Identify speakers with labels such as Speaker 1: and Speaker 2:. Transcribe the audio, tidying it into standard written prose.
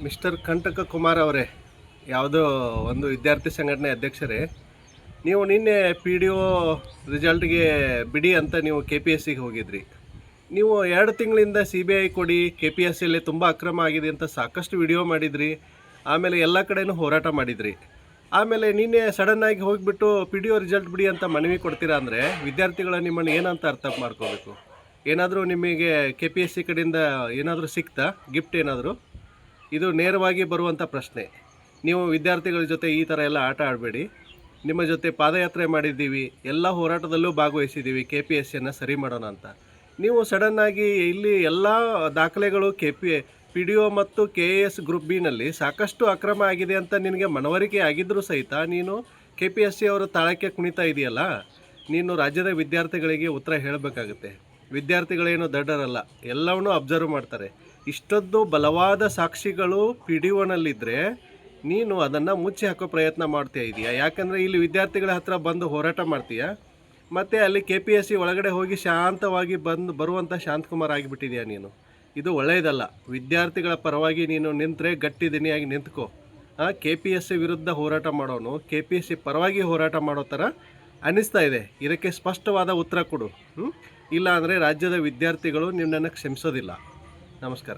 Speaker 1: Mister ಕಂಟಕ ಕುಮಾರ್ ಅವರೇ, ಯಾವುದೋ ಒಂದು ವಿದ್ಯಾರ್ಥಿ ಸಂಘಟನೆ ಅಧ್ಯಕ್ಷರೇ, ನೀವು ನಿನ್ನೆ ಪಿ ಡಿ ಒ ರಿಸಲ್ಟ್ಗೆ ಬಿಡಿ ಅಂತ ನೀವು ಕೆ ಪಿ ಎಸ್ ಸಿಗೆ ಹೋಗಿದ್ರಿ. ನೀವು 2 ತಿಂಗಳಿಂದ ಸಿ ಬಿ ಐ ಕೊಡಿ, ಕೆ ಪಿ ಎಸ್ ಸಿಯಲ್ಲಿ ತುಂಬ ಅಕ್ರಮ ಆಗಿದೆ ಅಂತ ಸಾಕಷ್ಟು ವಿಡಿಯೋ ಮಾಡಿದ್ರಿ. ಆಮೇಲೆ ಎಲ್ಲ ಕಡೆಯೂ ಹೋರಾಟ ಮಾಡಿದ್ರಿ. ಆಮೇಲೆ ನಿನ್ನೆ ಸಡನ್ನಾಗಿ ಹೋಗಿಬಿಟ್ಟು ಪಿ ಡಿ ಒ ರಿಸಲ್ಟ್ ಬಿಡಿ ಅಂತ ಮನವಿ ಕೊಡ್ತೀರಾ ಅಂದರೆ ವಿದ್ಯಾರ್ಥಿಗಳ ನಿಮ್ಮನ್ನು ಏನಂತ ಅರ್ಥ ಮಾಡ್ಕೋಬೇಕು? ಏನಾದರೂ ನಿಮಗೆ ಕೆ ಪಿ ಎಸ್ ಸಿ ಕಡೆಯಿಂದ ಏನಾದರೂ ಸಿಕ್ತಾ ಗಿಫ್ಟ್ ಏನಾದರೂ? ಇದು ನೇರವಾಗಿ ಬರುವಂಥ ಪ್ರಶ್ನೆ. ನೀವು ವಿದ್ಯಾರ್ಥಿಗಳ ಜೊತೆ ಈ ಥರ ಎಲ್ಲ ಆಟ ಆಡಬೇಡಿ. ನಿಮ್ಮ ಜೊತೆ ಪಾದಯಾತ್ರೆ ಮಾಡಿದ್ದೀವಿ, ಎಲ್ಲ ಹೋರಾಟದಲ್ಲೂ ಭಾಗವಹಿಸಿದ್ದೀವಿ ಕೆ ಪಿ ಎಸ್ ಸಿಯನ್ನು ಸರಿ ಮಾಡೋಣ ಅಂತ. ನೀವು ಸಡನ್ನಾಗಿ ಇಲ್ಲಿ ಎಲ್ಲ ದಾಖಲೆಗಳು ಪಿ ಡಿ ಒ ಮತ್ತು ಕೆ ಎ ಎಸ್ ಗ್ರೂಪ್ ಬಿನಲ್ಲಿ ಸಾಕಷ್ಟು ಅಕ್ರಮ ಆಗಿದೆ ಅಂತ ನಿನಗೆ ಮನವರಿಕೆ ಆಗಿದ್ದರೂ ಸಹಿತ ನೀನು ಕೆ ಪಿ ಎಸ್ ಸಿ ಅವರ ತಾಳಕ್ಕೆ ಕುಣಿತಾ ಇದೆಯಲ್ಲ. ನೀನು ರಾಜ್ಯದ ವಿದ್ಯಾರ್ಥಿಗಳಿಗೆ ಉತ್ತರ ಹೇಳಬೇಕಾಗುತ್ತೆ. ವಿದ್ಯಾರ್ಥಿಗಳೇನು ದಡ್ಡರಲ್ಲ, ಎಲ್ಲವನ್ನೂ ಅಬ್ಸರ್ವ್ ಮಾಡ್ತಾರೆ. ಇಷ್ಟೊಂದು ಬಲವಾದ ಸಾಕ್ಷಿಗಳು ಪಿ ಡಿ ಒನಲ್ಲಿದ್ದರೆ ನೀನು ಅದನ್ನು ಮುಚ್ಚಿ ಹಾಕೋ ಪ್ರಯತ್ನ ಮಾಡ್ತಾ ಇದೆಯಾ? ಯಾಕಂದರೆ ಇಲ್ಲಿ ವಿದ್ಯಾರ್ಥಿಗಳ ಹತ್ರ ಬಂದು ಹೋರಾಟ ಮಾಡ್ತೀಯಾ, ಮತ್ತು ಅಲ್ಲಿ ಕೆ ಪಿ ಎಸ್ ಸಿ ಒಳಗಡೆ ಹೋಗಿ ಶಾಂತವಾಗಿ ಬರುವಂಥ ಶಾಂತಕುಮಾರ್ ಆಗಿಬಿಟ್ಟಿದೆಯಾ ನೀನು. ಇದು ಒಳ್ಳೆಯದಲ್ಲ. ವಿದ್ಯಾರ್ಥಿಗಳ ಪರವಾಗಿ ನೀನು ನಿಂತರೆ ಗಟ್ಟಿ ದನಿಯಾಗಿ ನಿಂತ್ಕೋ. ಕೆ ಪಿ ಎಸ್ ಸಿ ವಿರುದ್ಧ ಹೋರಾಟ ಮಾಡೋನು ಕೆ ಪಿ ಎಸ್ ಸಿ ಪರವಾಗಿ ಹೋರಾಟ ಮಾಡೋ ಥರ ಅನ್ನಿಸ್ತಾ ಇದೆ. ಇದಕ್ಕೆ ಸ್ಪಷ್ಟವಾದ ಉತ್ತರ ಕೊಡು. ಇಲ್ಲ ಅಂದರೆ ರಾಜ್ಯದ ವಿದ್ಯಾರ್ಥಿಗಳು ನಿನ್ನನ್ನು ಕ್ಷಮಿಸೋದಿಲ್ಲ. ನಮಸ್ಕಾರ.